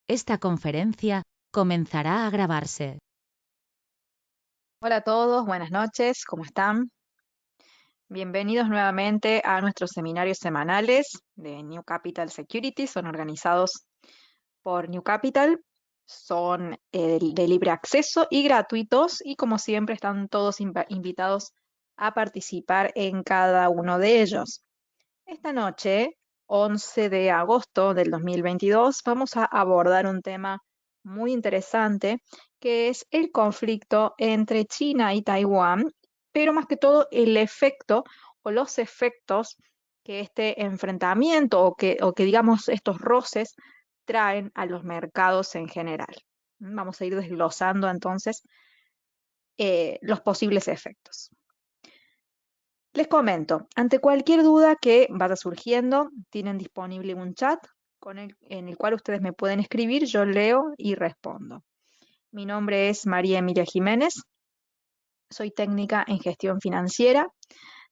Esta conferencia comenzará a grabarse. Hola a todos, buenas noches, ¿cómo están? Bienvenidos nuevamente a nuestros seminarios semanales de New Capital Securities. Son organizados por New Capital, son de libre acceso y gratuitos, y como siempre están todos invitados a participar en cada uno de ellos. Esta noche, 11 de agosto del 2022, vamos a abordar un tema muy interesante, que es el conflicto entre China y Taiwán, pero más que todo el efecto o los efectos que este enfrentamiento o que digamos estos roces traen a los mercados en general. Vamos a ir desglosando entonces los posibles efectos. Les comento, ante cualquier duda que vaya surgiendo, tienen disponible un chat en el cual ustedes me pueden escribir, yo leo y respondo. Mi nombre es María Emilia Jiménez, soy técnica en gestión financiera,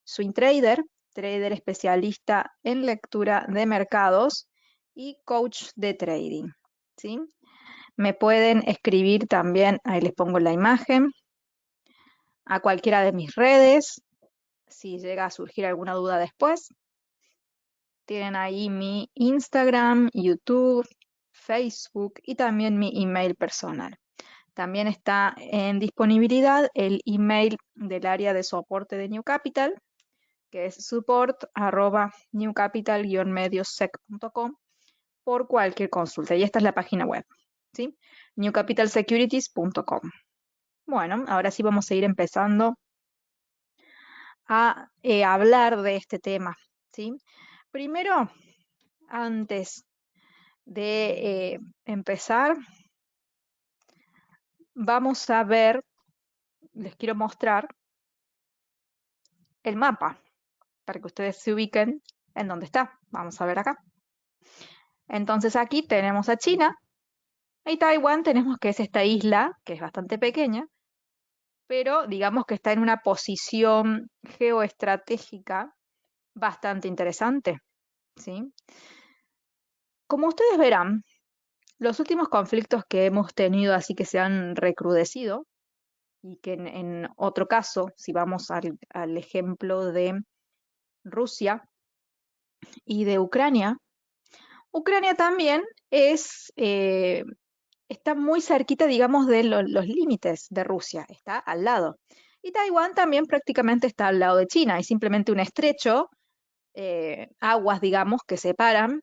swing trader, trader especialista en lectura de mercados y coach de trading, ¿sí? Me pueden escribir también, ahí les pongo la imagen, a cualquiera de mis redes, si llega a surgir alguna duda después. Tienen ahí mi Instagram, YouTube, Facebook y también mi email personal. También está en disponibilidad el email del área de soporte de New Capital, que es support@newcapital-mediosec.com por cualquier consulta. Y esta es la página web, ¿sí? newcapitalsecurities.com. Bueno, ahora sí vamos a ir empezando a hablar de este tema, ¿sí? Primero, antes de empezar, vamos a ver, les quiero mostrar el mapa para que ustedes se ubiquen en dónde está. Vamos a ver acá. Entonces aquí tenemos a China y Taiwán tenemos que es esta isla, que es bastante pequeña, pero digamos que está en una posición geoestratégica bastante interesante, ¿sí? Como ustedes verán, los últimos conflictos que hemos tenido así que se han recrudecido, y que en otro caso, si vamos al ejemplo de Rusia y de Ucrania, Ucrania también está muy cerquita, digamos, de los límites de Rusia, está al lado. Y Taiwán también prácticamente está al lado de China, hay simplemente un estrecho, aguas, digamos, que separan,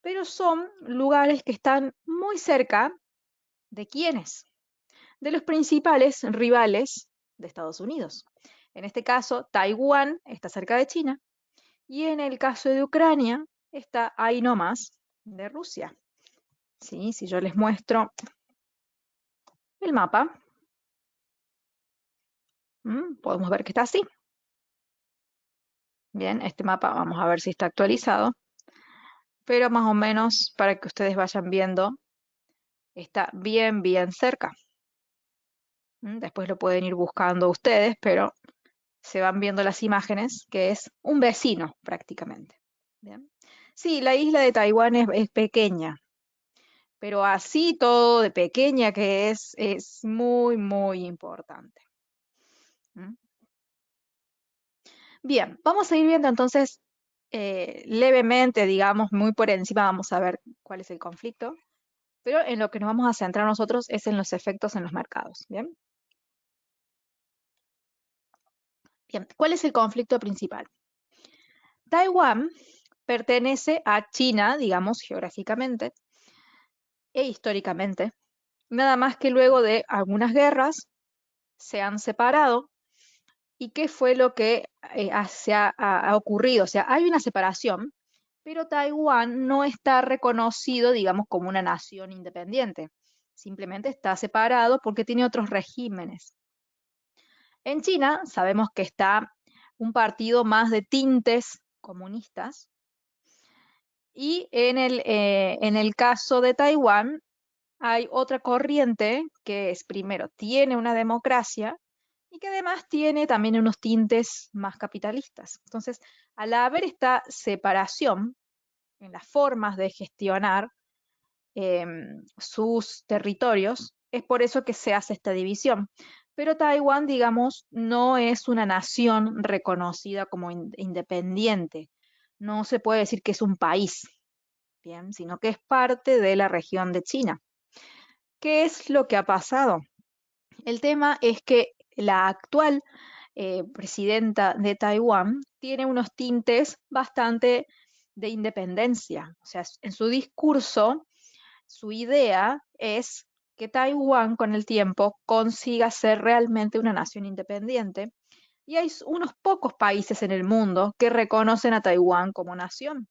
pero son lugares que están muy cerca de quiénes, de los principales rivales de Estados Unidos. En este caso, Taiwán está cerca de China y en el caso de Ucrania está ahí nomás de Rusia. ¿Sí? Si yo les muestro el mapa, podemos ver que está así. Bien, este mapa vamos a ver si está actualizado, pero más o menos para que ustedes vayan viendo, está bien, bien cerca. Después lo pueden ir buscando ustedes, pero se van viendo las imágenes, que es un vecino prácticamente. Bien. Sí, la isla de Taiwán es pequeña, pero así todo de pequeña que es muy, muy importante. ¿Mm? Bien, vamos a ir viendo entonces levemente, digamos, muy por encima, vamos a ver cuál es el conflicto, pero en lo que nos vamos a centrar nosotros es en los efectos en los mercados. Bien, bien, ¿cuál es el conflicto principal? Taiwán pertenece a China, digamos, geográficamente e históricamente, nada más que luego de algunas guerras se han separado. ¿Y qué fue lo que ha ocurrido? O sea, hay una separación, pero Taiwán no está reconocido, digamos, como una nación independiente. Simplemente está separado porque tiene otros regímenes. En China sabemos que está un partido más de tintes comunistas y en el caso de Taiwán hay otra corriente que es, primero, tiene una democracia y que además tiene también unos tintes más capitalistas. Entonces, al haber esta separación en las formas de gestionar, sus territorios, es por eso que se hace esta división. Pero Taiwán, digamos, no es una nación reconocida como independiente. No se puede decir que es un país, bien, sino que es parte de la región de China. ¿Qué es lo que ha pasado? El tema es que la actual presidenta de Taiwán tiene unos tintes bastante de independencia. O sea, en su discurso, su idea es que Taiwán con el tiempo consiga ser realmente una nación independiente. Y hay unos pocos países en el mundo que reconocen a Taiwán como nación,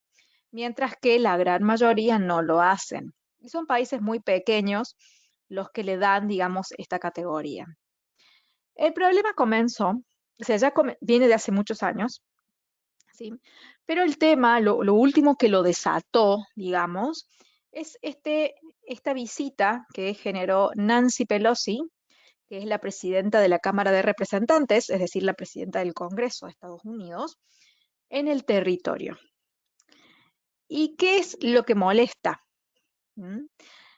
mientras que la gran mayoría no lo hacen. Y son países muy pequeños los que le dan, digamos, esta categoría. El problema comenzó, o sea, ya viene de hace muchos años, ¿sí? Pero el tema, lo último que lo desató, digamos, es esta visita que generó Nancy Pelosi, que es la presidenta de la Cámara de Representantes, es decir, la presidenta del Congreso de Estados Unidos, en el territorio. ¿Y qué es lo que molesta? ¿Mm?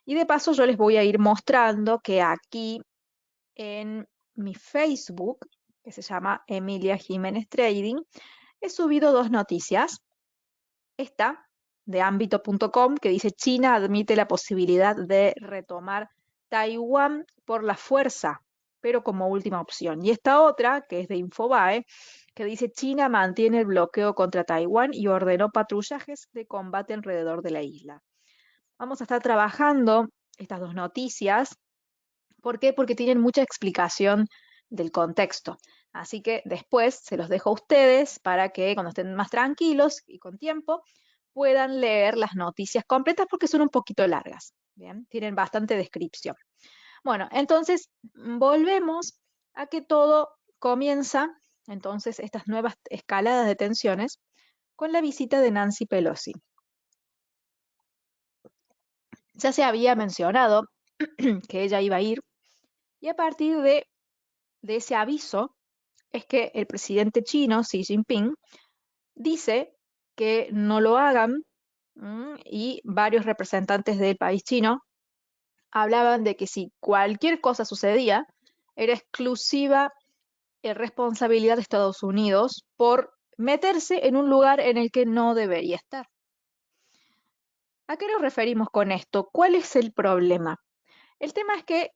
Y de paso yo les voy a ir mostrando que aquí en mi Facebook, que se llama Emilia Jiménez Trading, he subido dos noticias. Esta de ámbito.com que dice China admite la posibilidad de retomar Taiwán por la fuerza, pero como última opción. Y esta otra, que es de Infobae, que dice China mantiene el bloqueo contra Taiwán y ordenó patrullajes de combate alrededor de la isla. Vamos a estar trabajando estas dos noticias. ¿Por qué? Porque tienen mucha explicación del contexto. Así que después se los dejo a ustedes para que cuando estén más tranquilos y con tiempo puedan leer las noticias completas porque son un poquito largas. Bien, tienen bastante descripción. Bueno, entonces volvemos a que todo comienza, entonces, estas nuevas escaladas de tensiones con la visita de Nancy Pelosi. Ya se había mencionado que ella iba a ir y a partir de ese aviso es que el presidente chino, Xi Jinping, dice que no lo hagan y varios representantes del país chino hablaban de que si cualquier cosa sucedía, era exclusiva responsabilidad de Estados Unidos por meterse en un lugar en el que no debería estar. ¿A qué nos referimos con esto? ¿Cuál es el problema? El tema es que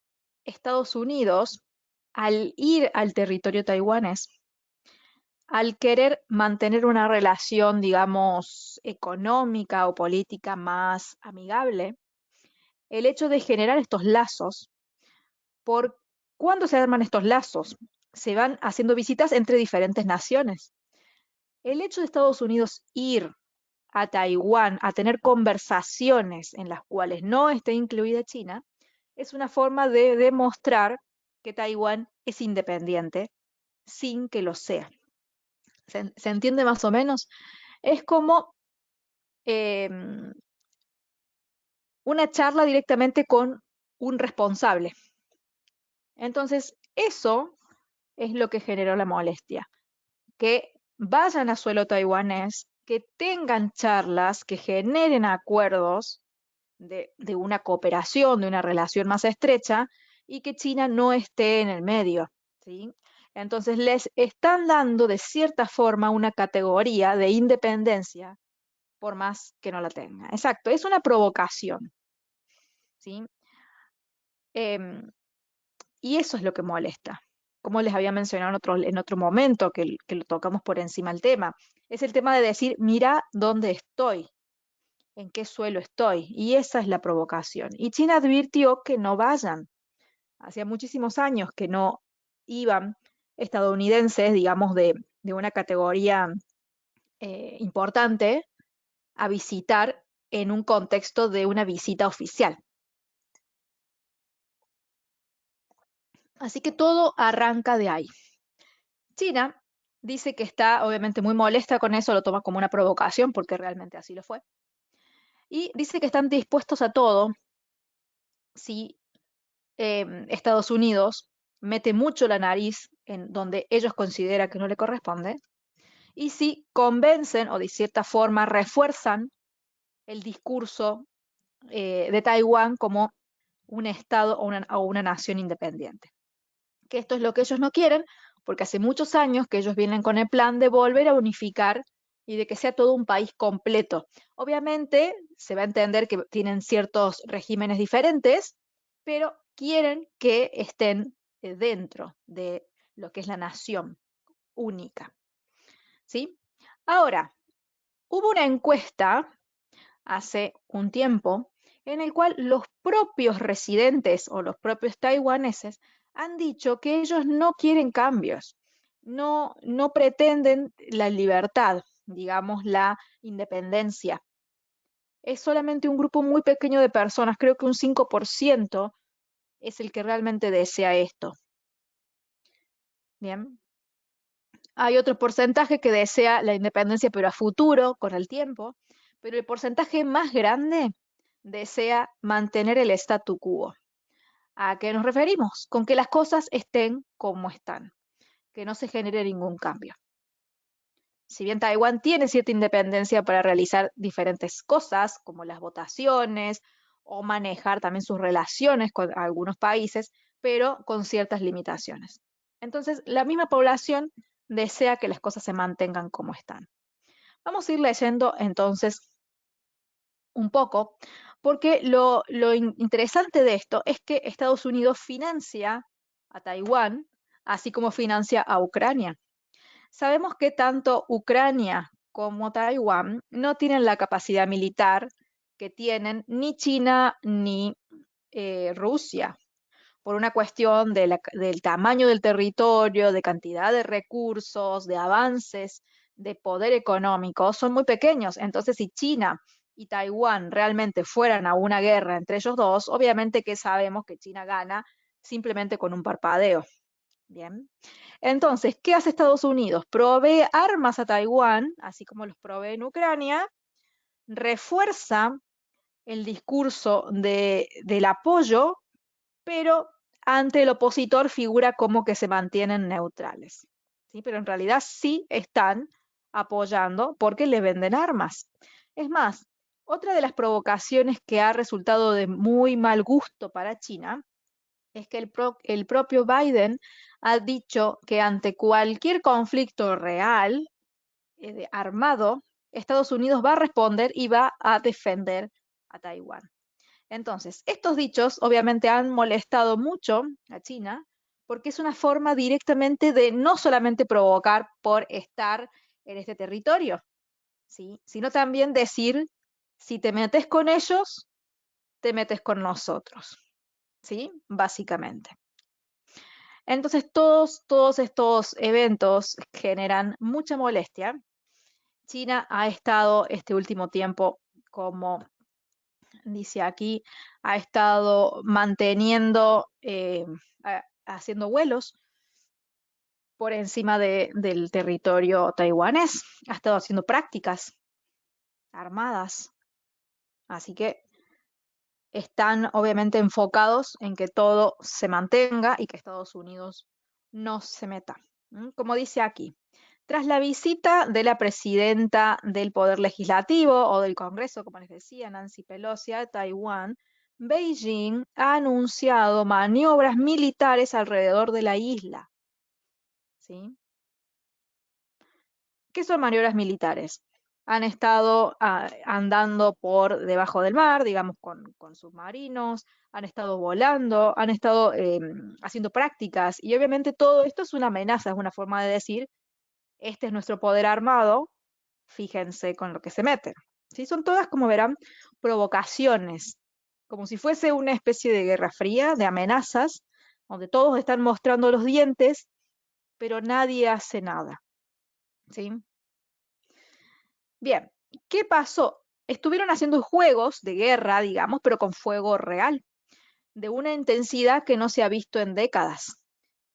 Estados Unidos, al ir al territorio taiwanés, al querer mantener una relación, digamos, económica o política más amigable, el hecho de generar estos lazos, por cuándo se arman estos lazos, se van haciendo visitas entre diferentes naciones. El hecho de Estados Unidos ir a Taiwán a tener conversaciones en las cuales no esté incluida China, es una forma de demostrar que Taiwán es independiente sin que lo sea. ¿Se entiende más o menos? Es como una charla directamente con un responsable. Entonces, eso es lo que generó la molestia. Que vayan a suelo taiwanés, que tengan charlas, que generen acuerdos de una cooperación, de una relación más estrecha, y que China no esté en el medio, ¿sí? Entonces les están dando de cierta forma una categoría de independencia, por más que no la tenga. Exacto, es una provocación, ¿sí? Em, y eso es lo que molesta. Como les había mencionado en otro momento, que lo tocamos por encima el tema, es el tema de decir, mira dónde estoy, en qué suelo estoy, y esa es la provocación. Y China advirtió que no vayan. Hacía muchísimos años que no iban estadounidenses, digamos, de una categoría importante a visitar en un contexto de una visita oficial. Así que todo arranca de ahí. China dice que está obviamente muy molesta con eso, lo toma como una provocación porque realmente así lo fue. Y dice que están dispuestos a todo si Estados Unidos mete mucho la nariz en donde ellos consideran que no le corresponde y si convencen o de cierta forma refuerzan el discurso de Taiwán como un estado o una nación independiente. Que esto es lo que ellos no quieren, porque hace muchos años que ellos vienen con el plan de volver a unificar y de que sea todo un país completo. Obviamente se va a entender que tienen ciertos regímenes diferentes, pero quieren que estén dentro de lo que es la nación única. ¿Sí? Ahora, hubo una encuesta hace un tiempo en el cual los propios residentes o los propios taiwaneses han dicho que ellos no quieren cambios, no pretenden la libertad, digamos, la independencia. Es solamente un grupo muy pequeño de personas, creo que un 5% es el que realmente desea esto. Bien. Hay otro porcentaje que desea la independencia, pero a futuro, con el tiempo, pero el porcentaje más grande desea mantener el statu quo. ¿A qué nos referimos? Con que las cosas estén como están, que no se genere ningún cambio. Si bien Taiwán tiene cierta independencia para realizar diferentes cosas, como las votaciones o manejar también sus relaciones con algunos países, pero con ciertas limitaciones. Entonces, la misma población desea que las cosas se mantengan como están. Vamos a ir leyendo entonces un poco, porque lo interesante de esto es que Estados Unidos financia a Taiwán, así como financia a Ucrania. Sabemos que tanto Ucrania como Taiwán no tienen la capacidad militar que tienen ni China ni Rusia, por una cuestión del tamaño del territorio, de cantidad de recursos, de avances, de poder económico, son muy pequeños. Entonces, si China y Taiwán realmente fueran a una guerra entre ellos dos, obviamente que sabemos que China gana simplemente con un parpadeo. Bien. Entonces, ¿qué hace Estados Unidos? Provee armas a Taiwán, así como los provee en Ucrania, refuerza el discurso del apoyo, pero ante el opositor figura como que se mantienen neutrales. ¿Sí? Pero en realidad sí están apoyando porque le venden armas. Es más, otra de las provocaciones que ha resultado de muy mal gusto para China es que el propio Biden ha dicho que ante cualquier conflicto real, armado, Estados Unidos va a responder y va a defender a Taiwán. Entonces, estos dichos obviamente han molestado mucho a China porque es una forma directamente de no solamente provocar por estar en este territorio, ¿sí? Sino también decir, si te metes con ellos, te metes con nosotros, ¿sí? Básicamente. Entonces, todos estos eventos generan mucha molestia. China ha estado este último tiempo, como dice aquí, ha estado manteniendo, haciendo vuelos por encima del territorio taiwanés, ha estado haciendo prácticas armadas, así que están obviamente enfocados en que todo se mantenga y que Estados Unidos no se meta. Como dice aquí, tras la visita de la presidenta del Poder Legislativo o del Congreso, como les decía, Nancy Pelosi, a Taiwán, Beijing ha anunciado maniobras militares alrededor de la isla. ¿Sí? ¿Qué son maniobras militares? Han estado andando por debajo del mar, digamos, con submarinos, han estado volando, han estado haciendo prácticas y obviamente todo esto es una amenaza, es una forma de decir, este es nuestro poder armado, fíjense con lo que se meten. ¿Sí? Son todas, como verán, provocaciones, como si fuese una especie de guerra fría, de amenazas, donde todos están mostrando los dientes, pero nadie hace nada. ¿Sí? Bien, ¿qué pasó? Estuvieron haciendo juegos de guerra, digamos, pero con fuego real, de una intensidad que no se ha visto en décadas.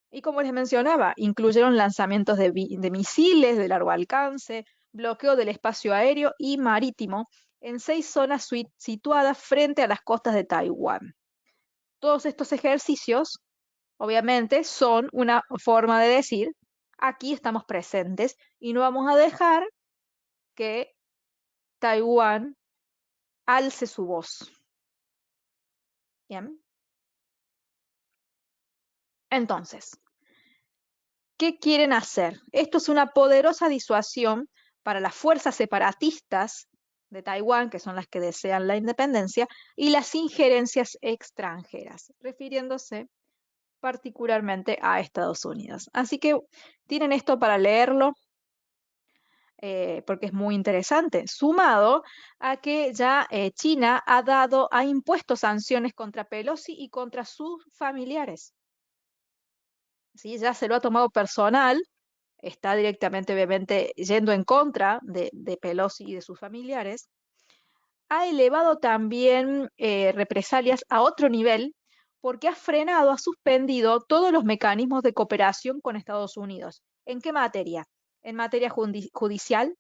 Y como les mencionaba, incluyeron lanzamientos de misiles de largo alcance, bloqueo del espacio aéreo y marítimo en 6 zonas situadas frente a las costas de Taiwán. Todos estos ejercicios, obviamente, son una forma de decir, aquí estamos presentes y no vamos a dejar que Taiwán alce su voz. Bien. Entonces, ¿qué quieren hacer? Esto es una poderosa disuasión para las fuerzas separatistas de Taiwán, que son las que desean la independencia, y las injerencias extranjeras, refiriéndose particularmente a Estados Unidos. Así que tienen esto para leerlo, porque es muy interesante, sumado a que ya China ha impuesto sanciones contra Pelosi y contra sus familiares. ¿Sí? Ya se lo ha tomado personal, está directamente, obviamente, yendo en contra de Pelosi y de sus familiares. Ha elevado también represalias a otro nivel porque ha frenado, ha suspendido todos los mecanismos de cooperación con Estados Unidos. ¿En qué materia? En materia judicial,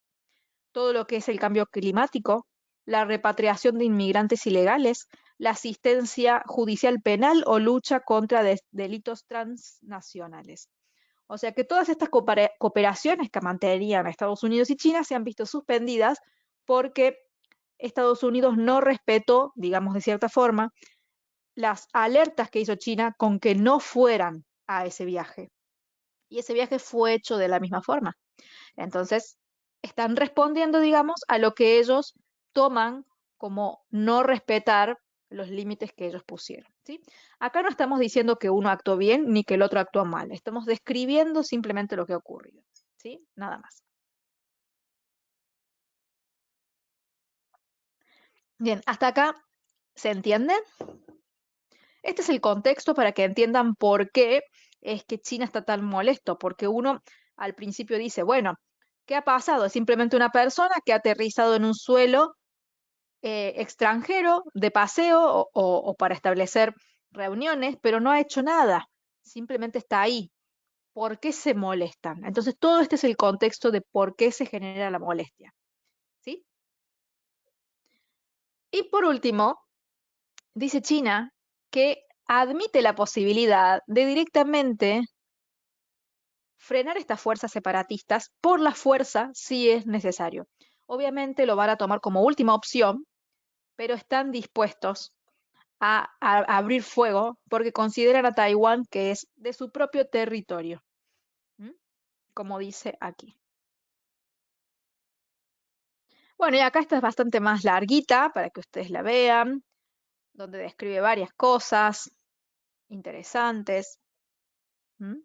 todo lo que es el cambio climático, la repatriación de inmigrantes ilegales, la asistencia judicial penal o lucha contra delitos transnacionales. O sea que todas estas cooperaciones que mantenían Estados Unidos y China se han visto suspendidas porque Estados Unidos no respetó, digamos de cierta forma, las alertas que hizo China con que no fueran a ese viaje. Y ese viaje fue hecho de la misma forma. Entonces, están respondiendo, digamos, a lo que ellos toman como no respetar los límites que ellos pusieron, ¿sí? Acá no estamos diciendo que uno actuó bien ni que el otro actuó mal, estamos describiendo simplemente lo que ha ocurrido, ¿sí? Nada más. Bien, hasta acá, ¿se entiende? Este es el contexto para que entiendan por qué es que China está tan molesto, porque uno al principio dice, bueno, ¿qué ha pasado? Es simplemente una persona que ha aterrizado en un suelo extranjero de paseo o para establecer reuniones, pero no ha hecho nada, simplemente está ahí. ¿Por qué se molestan? Entonces, todo este es el contexto de por qué se genera la molestia, ¿sí? Y por último, dice China que admite la posibilidad de directamente frenar estas fuerzas separatistas por la fuerza si es necesario. Obviamente lo van a tomar como última opción, pero están dispuestos a abrir fuego porque consideran a Taiwán que es de su propio territorio, ¿m? Como dice aquí. Bueno, y acá esta es bastante más larguita para que ustedes la vean, donde describe varias cosas interesantes. ¿M?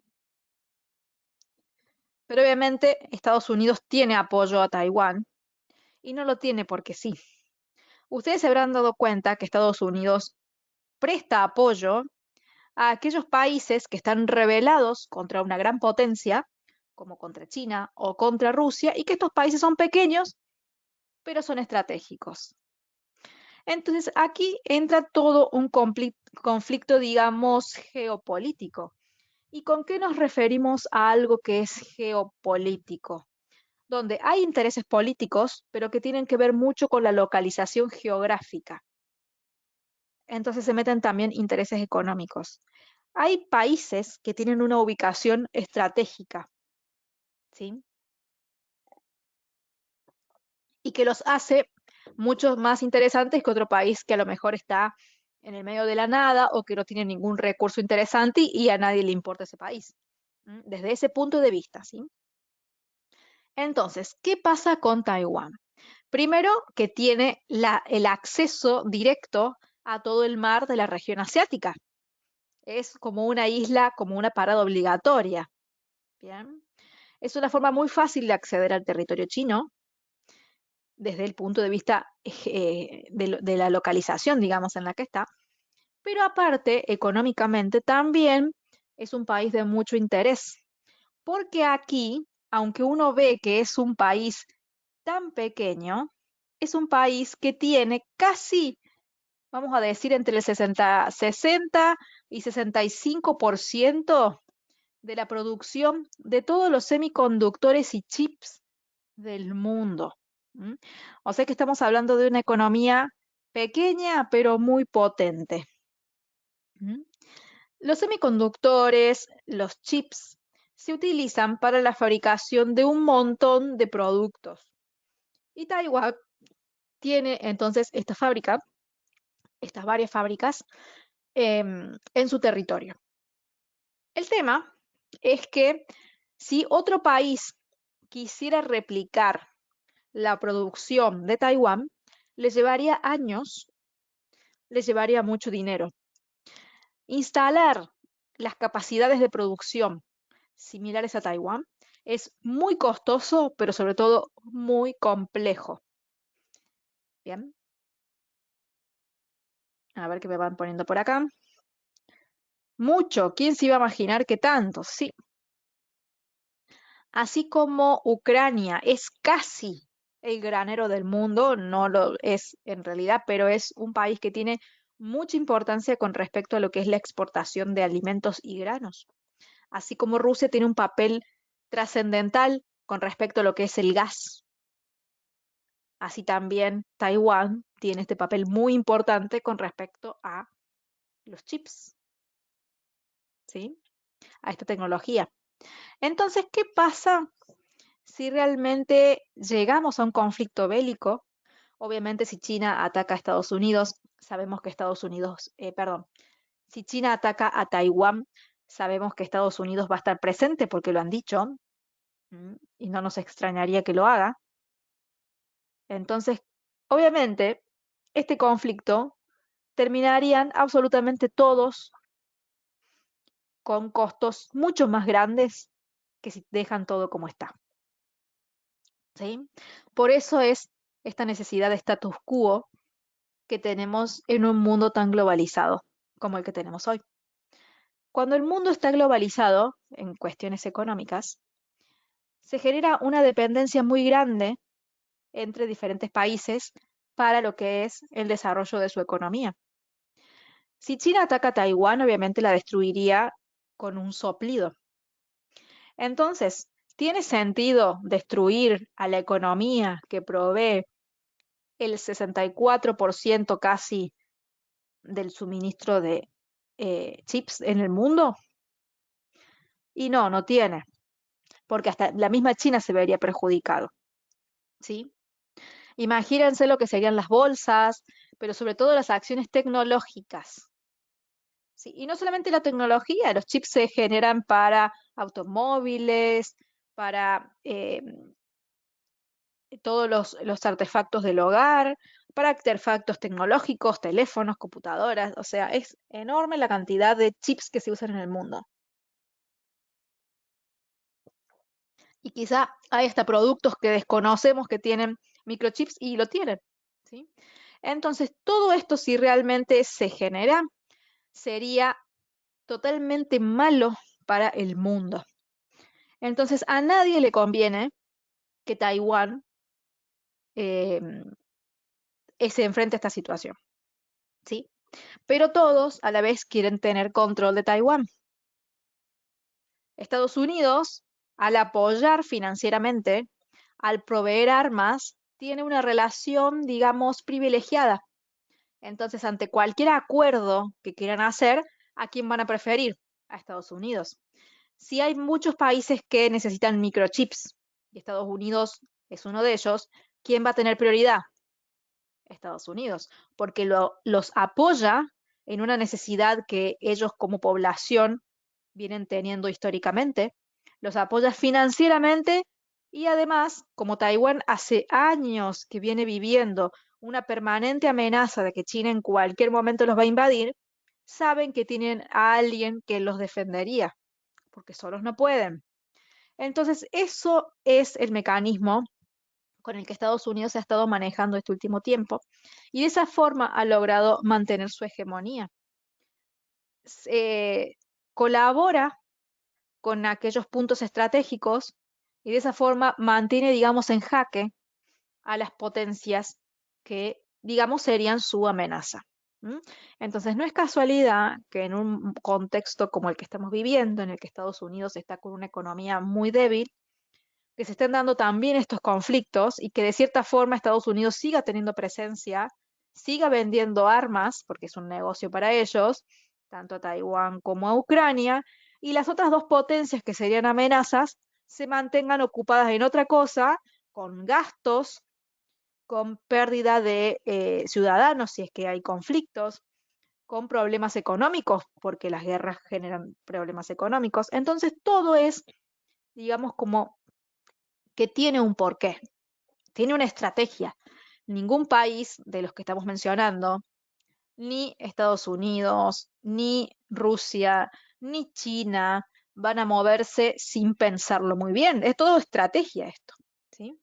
Pero obviamente Estados Unidos tiene apoyo a Taiwán y no lo tiene porque sí. Ustedes se habrán dado cuenta que Estados Unidos presta apoyo a aquellos países que están rebelados contra una gran potencia, como contra China o contra Rusia, y que estos países son pequeños, pero son estratégicos. Entonces aquí entra todo un conflicto, digamos, geopolítico. ¿Y con qué nos referimos a algo que es geopolítico? Donde hay intereses políticos, pero que tienen que ver mucho con la localización geográfica. Entonces se meten también intereses económicos. Hay países que tienen una ubicación estratégica, ¿sí? Y que los hace mucho más interesantes que otro país que a lo mejor está en el medio de la nada o que no tiene ningún recurso interesante y a nadie le importa ese país. Desde ese punto de vista, ¿sí? Entonces, ¿qué pasa con Taiwán? Primero, que tiene el acceso directo a todo el mar de la región asiática. Es como una isla, como una parada obligatoria. Bien. Es una forma muy fácil de acceder al territorio chino desde el punto de vista de la localización, digamos, en la que está. Pero aparte, económicamente también es un país de mucho interés, porque aquí, aunque uno ve que es un país tan pequeño, es un país que tiene casi, vamos a decir, entre el 60 y 65% de la producción de todos los semiconductores y chips del mundo. ¿M? O sea que estamos hablando de una economía pequeña pero muy potente. ¿M? Los semiconductores, los chips, se utilizan para la fabricación de un montón de productos. Y Taiwán tiene entonces esta fábrica, estas varias fábricas, en su territorio. El tema es que si otro país quisiera replicar la producción de Taiwán, le llevaría años, le llevaría mucho dinero. Instalar las capacidades de producción similares a Taiwán es muy costoso, pero sobre todo muy complejo. Bien, a ver qué me van poniendo por acá. Mucho, ¿quién se iba a imaginar que tanto? Sí. Así como Ucrania es casi el granero del mundo, no lo es en realidad, pero es un país que tiene mucha importancia con respecto a lo que es la exportación de alimentos y granos. Así como Rusia tiene un papel trascendental con respecto a lo que es el gas. Así también Taiwán tiene este papel muy importante con respecto a los chips, ¿sí? A esta tecnología. Entonces, ¿qué pasa si realmente llegamos a un conflicto bélico? Obviamente, si China ataca a Estados Unidos, sabemos que si China ataca a Taiwán, sabemos que Estados Unidos va a estar presente porque lo han dicho, y no nos extrañaría que lo haga. Entonces, obviamente, este conflicto terminarían absolutamente todos con costos mucho más grandes que si dejan todo como está. ¿Sí? Por eso es esta necesidad de status quo que tenemos en un mundo tan globalizado como el que tenemos hoy. Cuando el mundo está globalizado en cuestiones económicas, se genera una dependencia muy grande entre diferentes países para lo que es el desarrollo de su economía. Si China ataca a Taiwán, obviamente la destruiría con un soplido. Entonces, ¿tiene sentido destruir a la economía que provee el 64% casi del suministro de chips en el mundo? Y no, no tiene, porque hasta la misma China se vería perjudicado, ¿sí? Imagínense lo que serían las bolsas, pero sobre todo las acciones tecnológicas. ¿Sí? Y no solamente la tecnología, los chips se generan para automóviles, para todos los artefactos del hogar, para artefactos tecnológicos, teléfonos, computadoras, o sea, es enorme la cantidad de chips que se usan en el mundo. Y quizá hay hasta productos que desconocemos que tienen microchips y lo tienen, ¿sí? Entonces, todo esto si realmente se genera, sería totalmente malo para el mundo. Entonces, a nadie le conviene que Taiwán eh, se enfrente a esta situación, ¿sí? Pero todos a la vez quieren tener control de Taiwán. Estados Unidos, al apoyar financieramente, al proveer armas, tiene una relación, digamos, privilegiada. Entonces, ante cualquier acuerdo que quieran hacer, ¿a quién van a preferir? A Estados Unidos. Si hay muchos países que necesitan microchips y Estados Unidos es uno de ellos, ¿quién va a tener prioridad? Estados Unidos, porque los apoya en una necesidad que ellos como población vienen teniendo históricamente, los apoya financieramente y además, como Taiwán hace años que viene viviendo una permanente amenaza de que China en cualquier momento los va a invadir, saben que tienen a alguien que los defendería, porque solos no pueden. Entonces, eso es el mecanismo con el que Estados Unidos se ha estado manejando este último tiempo y de esa forma ha logrado mantener su hegemonía. Colabora con aquellos puntos estratégicos y de esa forma mantiene, digamos, en jaque a las potencias que, digamos, serían su amenaza. Entonces, no es casualidad que en un contexto como el que estamos viviendo, en el que Estados Unidos está con una economía muy débil, que se estén dando también estos conflictos y que de cierta forma Estados Unidos siga teniendo presencia, siga vendiendo armas, porque es un negocio para ellos, tanto a Taiwán como a Ucrania, y las otras dos potencias que serían amenazas se mantengan ocupadas en otra cosa, con gastos, con pérdida de ciudadanos si es que hay conflictos, con problemas económicos, porque las guerras generan problemas económicos. Entonces todo es, digamos, como que tiene un porqué, tiene una estrategia. Ningún país de los que estamos mencionando, ni Estados Unidos, ni Rusia, ni China, van a moverse sin pensarlo muy bien. Es todo estrategia esto, ¿sí?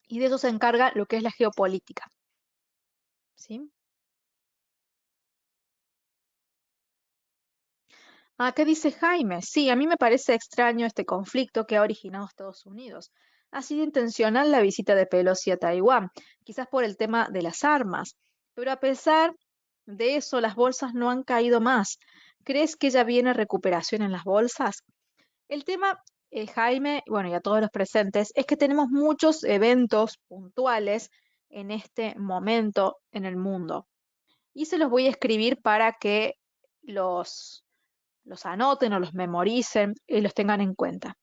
Y de eso se encarga lo que es la geopolítica, ¿sí? Ah, ¿qué dice Jaime? Sí, a mí me parece extraño este conflicto que ha originado Estados Unidos. Ha sido intencional la visita de Pelosi a Taiwán, quizás por el tema de las armas, pero a pesar de eso, las bolsas no han caído más. ¿Crees que ya viene recuperación en las bolsas? El tema, Jaime, bueno, y a todos los presentes, es que tenemos muchos eventos puntuales en este momento en el mundo. Y se los voy a escribir para que los los anoten o los memoricen y los tengan en cuenta.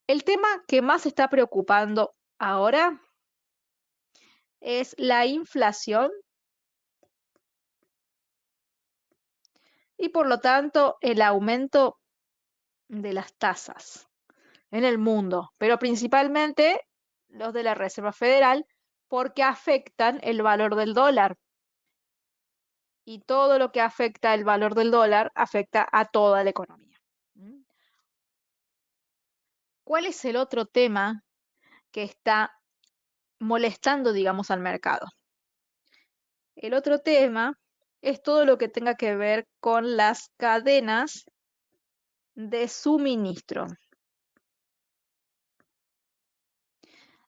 El tema que más está preocupando ahora es la inflación y por lo tanto el aumento de las tasas en el mundo, pero principalmente los de la Reserva Federal porque afectan el valor del dólar. Y todo lo que afecta el valor del dólar afecta a toda la economía. ¿Mm? ¿Cuál es el otro tema que está molestando, digamos, al mercado? El otro tema es todo lo que tenga que ver con las cadenas de suministro.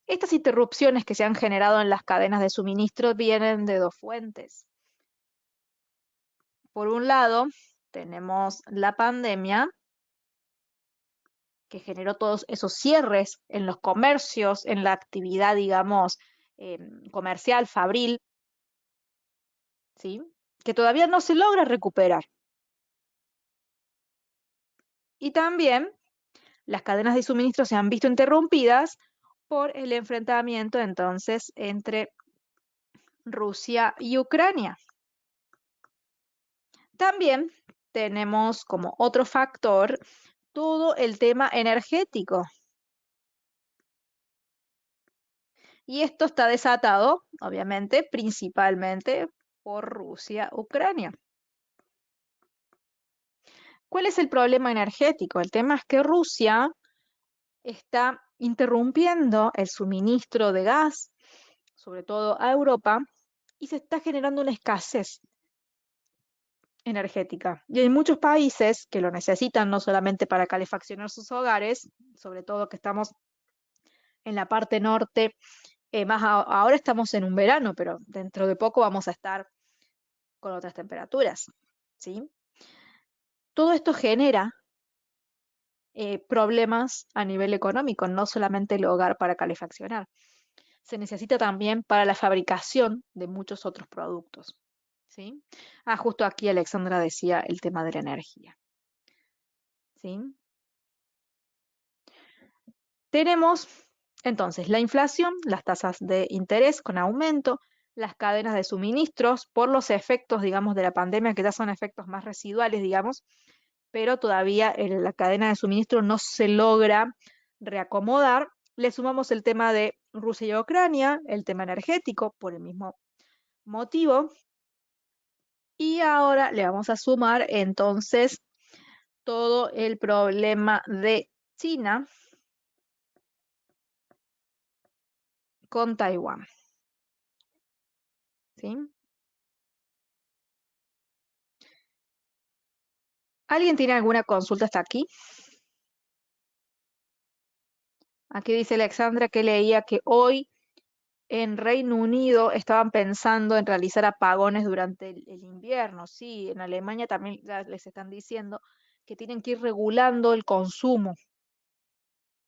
Estas interrupciones que se han generado en las cadenas de suministro vienen de dos fuentes. Por un lado, tenemos la pandemia, que generó todos esos cierres en los comercios, en la actividad, digamos, comercial, fabril, ¿sí? Que todavía no se logra recuperar. Y también las cadenas de suministro se han visto interrumpidas por el enfrentamiento entonces entre Rusia y Ucrania. También tenemos como otro factor todo el tema energético. Y esto está desatado, obviamente, principalmente por Rusia-Ucrania. ¿Cuál es el problema energético? El tema es que Rusia está interrumpiendo el suministro de gas, sobre todo a Europa, y se está generando una escasez energética. Y hay muchos países que lo necesitan no solamente para calefaccionar sus hogares, sobre todo que estamos en la parte norte, ahora estamos en un verano, pero dentro de poco vamos a estar con otras temperaturas, ¿sí? Todo esto genera problemas a nivel económico, no solamente el hogar para calefaccionar. Se necesita también para la fabricación de muchos otros productos, ¿sí? Ah, justo aquí Alexandra decía el tema de la energía, ¿sí? Tenemos entonces la inflación, las tasas de interés con aumento, las cadenas de suministros por los efectos, digamos, de la pandemia, que ya son efectos más residuales, digamos, pero todavía la cadena de suministro no se logra reacomodar. Le sumamos el tema de Rusia y Ucrania, el tema energético, por el mismo motivo. Y ahora le vamos a sumar entonces todo el problema de China con Taiwán, ¿sí? ¿Alguien tiene alguna consulta hasta aquí? Aquí dice Alexandra que leía que hoy en Reino Unido estaban pensando en realizar apagones durante el invierno. Sí, en Alemania también ya les están diciendo que tienen que ir regulando el consumo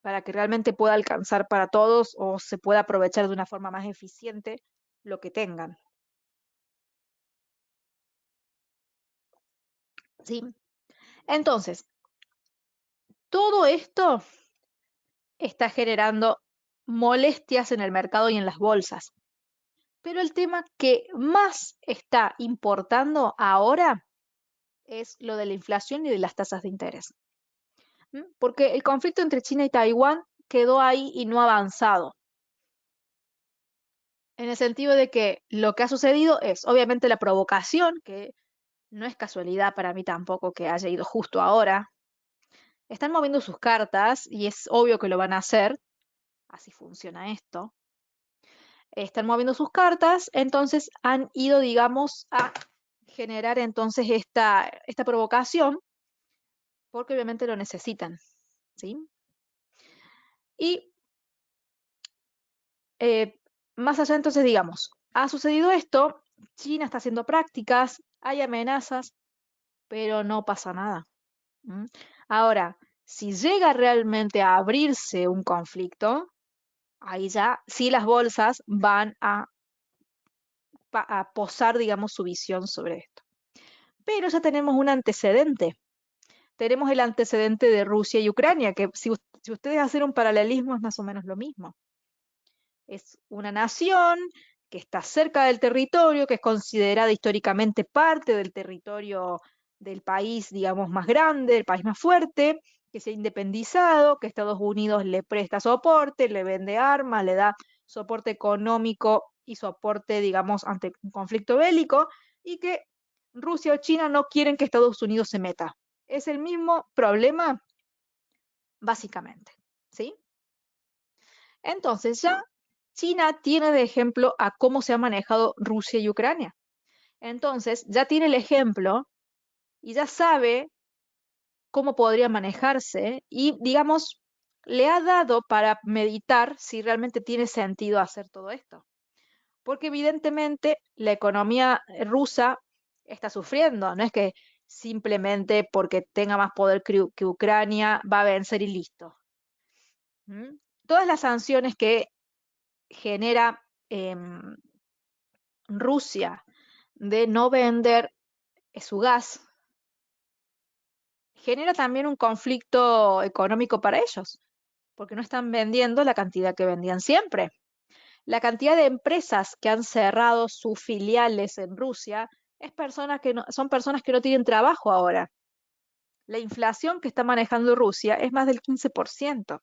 para que realmente pueda alcanzar para todos o se pueda aprovechar de una forma más eficiente lo que tengan. ¿Sí? Entonces, todo esto está generando molestias en el mercado y en las bolsas. Pero el tema que más está importando ahora es lo de la inflación y de las tasas de interés. Porque el conflicto entre China y Taiwán quedó ahí y no ha avanzado. En el sentido de que lo que ha sucedido es, obviamente, la provocación, que no es casualidad para mí tampoco que haya ido justo ahora. Están moviendo sus cartas y es obvio que lo van a hacer. Así funciona esto. Están moviendo sus cartas, entonces han ido, digamos, a generar entonces esta provocación, porque obviamente lo necesitan, ¿sí? Y eh, más allá entonces, digamos, ha sucedido esto, China está haciendo prácticas, hay amenazas, pero no pasa nada. ¿M? Ahora, si llega realmente a abrirse un conflicto, ahí ya sí las bolsas van a posar, digamos, su visión sobre esto. Pero ya tenemos un antecedente. Tenemos el antecedente de Rusia y Ucrania, que si ustedes hacen un paralelismo es más o menos lo mismo. Es una nación que está cerca del territorio, que es considerada históricamente parte del territorio del país, digamos, más grande, del país más fuerte, que se ha independizado, que Estados Unidos le presta soporte, le vende armas, le da soporte económico y soporte, digamos, ante un conflicto bélico, y que Rusia o China no quieren que Estados Unidos se meta. Es el mismo problema, básicamente, ¿sí? Entonces ya China tiene de ejemplo a cómo se ha manejado Rusia y Ucrania. Entonces ya tiene el ejemplo y ya sabe cómo podría manejarse y, digamos, le ha dado para meditar si realmente tiene sentido hacer todo esto. Porque evidentemente la economía rusa está sufriendo, no es que simplemente porque tenga más poder que Ucrania va a vencer y listo. ¿Mm? Todas las sanciones que genera Rusia de no vender su gas genera también un conflicto económico para ellos, porque no están vendiendo la cantidad que vendían siempre. La cantidad de empresas que han cerrado sus filiales en Rusia son personas que no tienen trabajo ahora. La inflación que está manejando Rusia es más del 15%.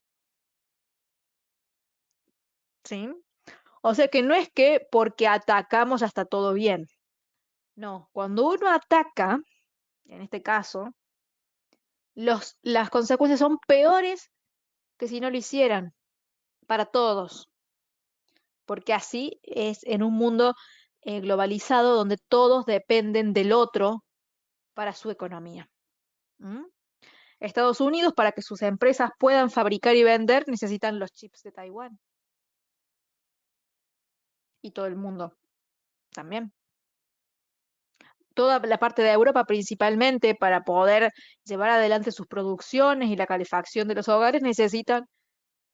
¿Sí? O sea que no es que porque atacamos ya está todo bien. No, cuando uno ataca, en este caso, las consecuencias son peores que si no lo hicieran, para todos, porque así es en un mundo globalizado donde todos dependen del otro para su economía. ¿Mm? Estados Unidos, para que sus empresas puedan fabricar y vender, necesitan los chips de Taiwán y todo el mundo también. Toda la parte de Europa principalmente para poder llevar adelante sus producciones y la calefacción de los hogares necesitan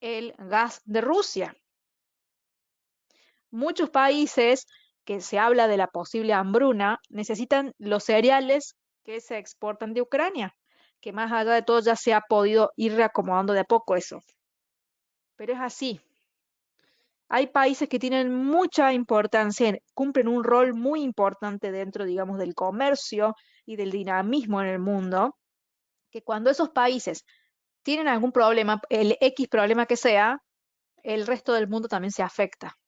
el gas de Rusia. Muchos países que se habla de la posible hambruna necesitan los cereales que se exportan de Ucrania, que más allá de todo ya se ha podido ir reacomodando de a poco eso. Pero es así. Hay países que tienen mucha importancia, cumplen un rol muy importante dentro, digamos, del comercio y del dinamismo en el mundo, que cuando esos países tienen algún problema, el X problema que sea, el resto del mundo también se afecta.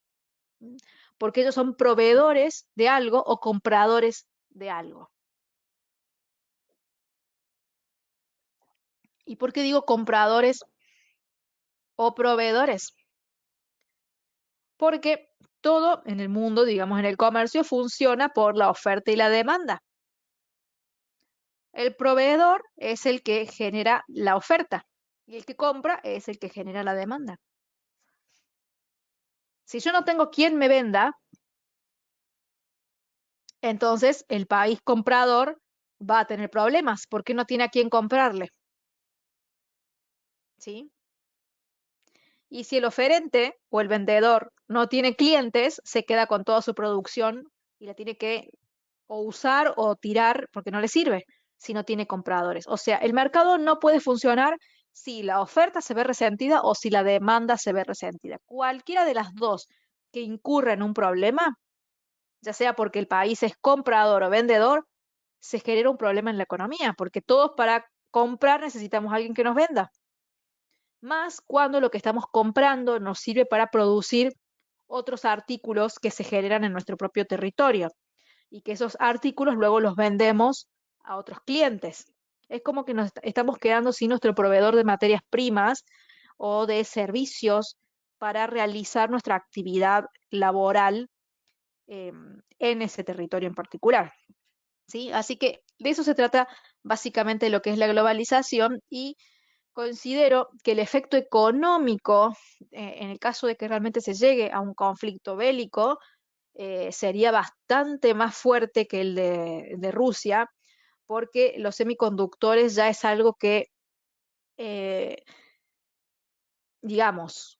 Porque ellos son proveedores de algo o compradores de algo. ¿Y por qué digo compradores o proveedores? Porque todo en el mundo, digamos en el comercio, funciona por la oferta y la demanda. El proveedor es el que genera la oferta y el que compra es el que genera la demanda. Si yo no tengo quien me venda, entonces el país comprador va a tener problemas porque no tiene a quién comprarle. ¿Sí? Y si el oferente o el vendedor no tiene clientes, se queda con toda su producción y la tiene que o usar o tirar porque no le sirve si no tiene compradores. O sea, el mercado no puede funcionar si la oferta se ve resentida o si la demanda se ve resentida. Cualquiera de las dos que incurra en un problema ya sea porque el país es comprador o vendedor, se genera un problema en la economía, porque todos para comprar necesitamos a alguien que nos venda. Más cuando lo que estamos comprando nos sirve para producir otros artículos que se generan en nuestro propio territorio y que esos artículos luego los vendemos a otros clientes. Es como que nos estamos quedando sin nuestro proveedor de materias primas o de servicios para realizar nuestra actividad laboral en ese territorio en particular. ¿Sí? Así que de eso se trata básicamente lo que es la globalización y considero que el efecto económico, en el caso de que realmente se llegue a un conflicto bélico, sería bastante más fuerte que el de Rusia, porque los semiconductores ya es algo que, eh, digamos,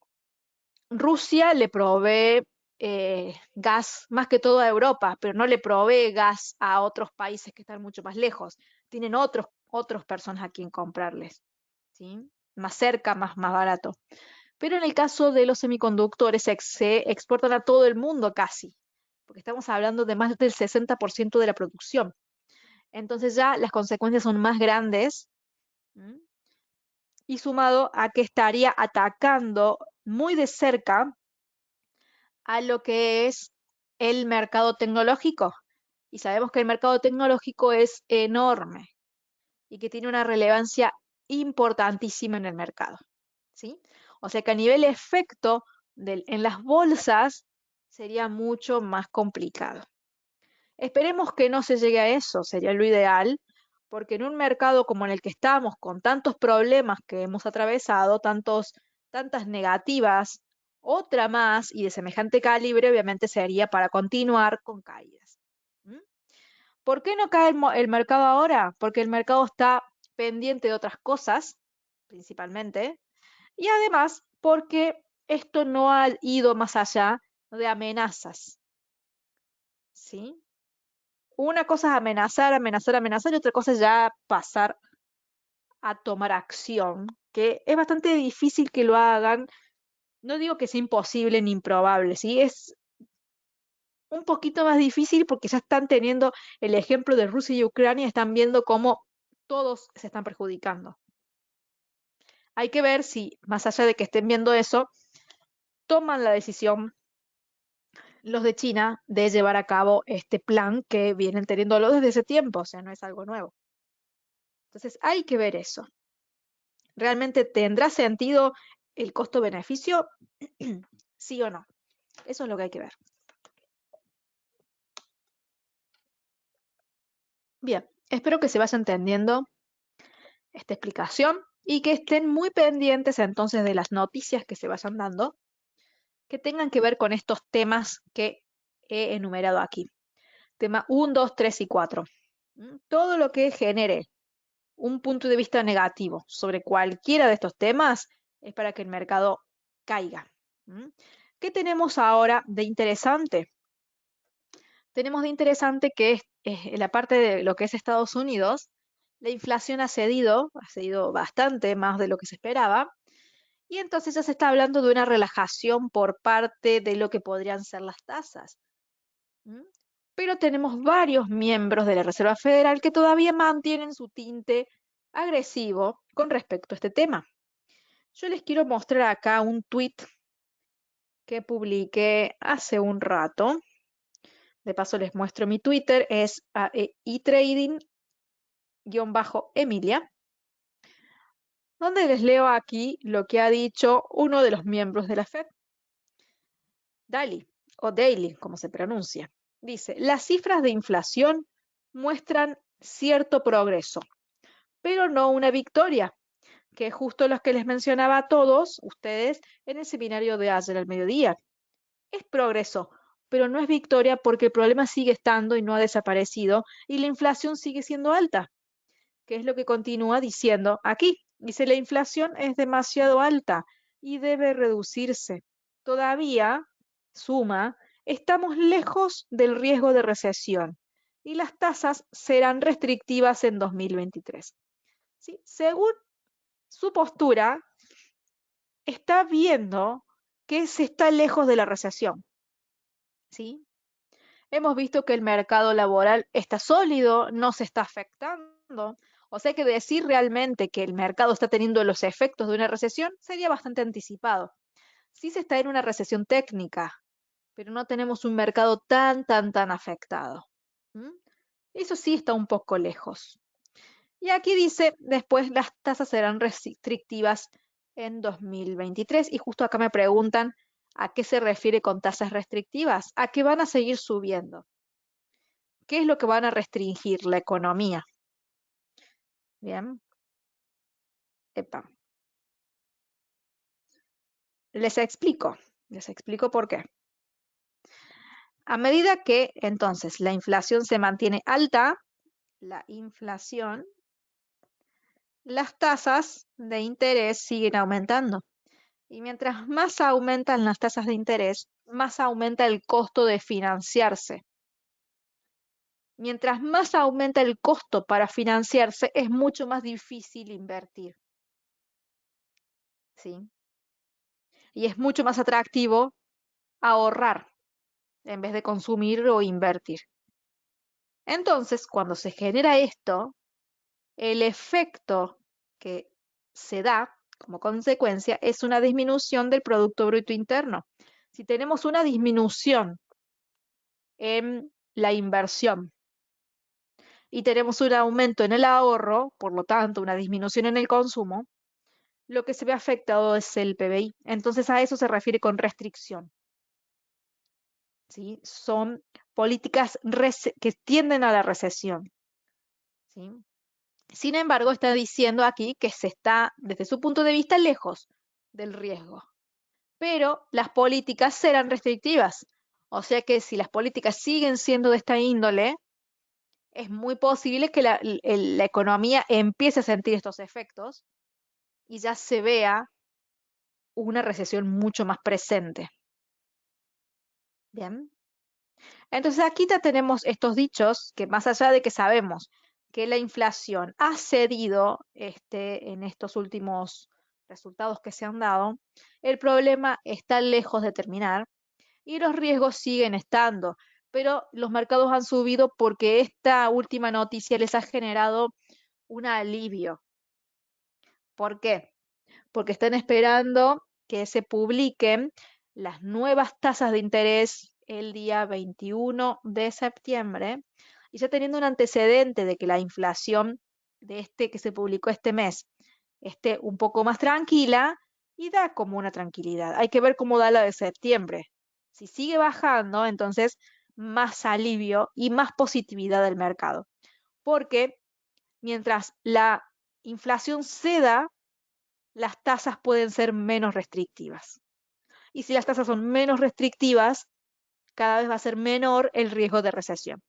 Rusia le provee gas más que todo a Europa, pero no le provee gas a otros países que están mucho más lejos. Tienen otras personas a quien comprarles, ¿sí? Más cerca, más barato. Pero en el caso de los semiconductores se exportan a todo el mundo casi, porque estamos hablando de más del 60% de la producción. Entonces ya las consecuencias son más grandes. ¿Mm? Y sumado a que estaría atacando muy de cerca a lo que es el mercado tecnológico. Y sabemos que el mercado tecnológico es enorme y que tiene una relevancia importantísima en el mercado, ¿sí? O sea que a nivel efecto en las bolsas sería mucho más complicado. Esperemos que no se llegue a eso, sería lo ideal, porque en un mercado como en el que estamos, con tantos problemas que hemos atravesado, tantas negativas, otra más y de semejante calibre, obviamente sería para continuar con caídas. ¿Mm? ¿Por qué no cae el mercado ahora? Porque el mercado está pendiente de otras cosas, principalmente, y además porque esto no ha ido más allá de amenazas, ¿sí? Una cosa es amenazar, amenazar, amenazar, y otra cosa es ya pasar a tomar acción, que es bastante difícil que lo hagan. No digo que sea imposible ni improbable, ¿sí? Es un poquito más difícil porque ya están teniendo el ejemplo de Rusia y Ucrania, están viendo cómo todos se están perjudicando. Hay que ver si, más allá de que estén viendo eso, toman la decisión los de China de llevar a cabo este plan que vienen teniéndolo desde ese tiempo, o sea, no es algo nuevo. Entonces hay que ver eso. ¿Realmente tendrá sentido el costo-beneficio? ¿Sí o no? Eso es lo que hay que ver. Bien, espero que se vaya entendiendo esta explicación y que estén muy pendientes entonces de las noticias que se vayan dando, que tengan que ver con estos temas que he enumerado aquí. Tema 1, 2, 3 y 4. Todo lo que genere un punto de vista negativo sobre cualquiera de estos temas es para que el mercado caiga. ¿Qué tenemos ahora de interesante? Tenemos de interesante que es la parte de lo que es Estados Unidos, la inflación ha cedido bastante más de lo que se esperaba, y entonces ya se está hablando de una relajación por parte de lo que podrían ser las tasas. ¿Mm? Pero tenemos varios miembros de la Reserva Federal que todavía mantienen su tinte agresivo con respecto a este tema. Yo les quiero mostrar acá un tweet que publiqué hace un rato. De paso les muestro mi Twitter, es etrading-emilia, donde les leo aquí lo que ha dicho uno de los miembros de la Fed, Daly, o Daly, como se pronuncia. Dice, las cifras de inflación muestran cierto progreso, pero no una victoria, que es justo los que les mencionaba a todos ustedes en el seminario de ayer al mediodía. Es progreso, pero no es victoria porque el problema sigue estando y no ha desaparecido y la inflación sigue siendo alta, que es lo que continúa diciendo aquí. Dice, la inflación es demasiado alta y debe reducirse. Todavía, suma, estamos lejos del riesgo de recesión y las tasas serán restrictivas en 2023. ¿Sí? Según su postura, está viendo que se está lejos de la recesión. ¿Sí? Hemos visto que el mercado laboral está sólido, no se está afectando. O sea que decir realmente que el mercado está teniendo los efectos de una recesión sería bastante anticipado. Sí se está en una recesión técnica, pero no tenemos un mercado tan afectado. ¿Mm? Eso sí está un poco lejos. Y aquí dice, después las tasas serán restrictivas en 2023. Y justo acá me preguntan a qué se refiere con tasas restrictivas. A que van a seguir subiendo. ¿Qué es lo que van a restringir? La economía. Bien. Epa. Les explico. Les explico por qué. A medida que entonces la inflación se mantiene alta, la inflación, las tasas de interés siguen aumentando. Y mientras más aumentan las tasas de interés, más aumenta el costo de financiarse. Mientras más aumenta el costo para financiarse, es mucho más difícil invertir. ¿Sí? Y es mucho más atractivo ahorrar en vez de consumir o invertir. Entonces, cuando se genera esto, el efecto que se da como consecuencia es una disminución del Producto Bruto Interno. Si tenemos una disminución en la inversión y tenemos un aumento en el ahorro, por lo tanto una disminución en el consumo, lo que se ve afectado es el PBI. Entonces a eso se refiere con restricción. ¿Sí? Son políticas que tienden a la recesión. ¿Sí? Sin embargo, está diciendo aquí que se está, desde su punto de vista, lejos del riesgo. Pero las políticas serán restrictivas. O sea que si las políticas siguen siendo de esta índole, es muy posible que la economía empiece a sentir estos efectos y ya se vea una recesión mucho más presente. Bien. Entonces aquí ya tenemos estos dichos que más allá de que sabemos que la inflación ha cedido en estos últimos resultados que se han dado, el problema está lejos de terminar y los riesgos siguen estando, pero los mercados han subido porque esta última noticia les ha generado un alivio. ¿Por qué? Porque están esperando que se publiquen las nuevas tasas de interés el día 21 de septiembre y ya teniendo un antecedente de que la inflación de este que se publicó este mes esté un poco más tranquila y da como una tranquilidad. Hay que ver cómo da la de septiembre. Si sigue bajando, entonces más alivio y más positividad del mercado. Porque mientras la inflación ceda, las tasas pueden ser menos restrictivas. Y si las tasas son menos restrictivas, cada vez va a ser menor el riesgo de recesión.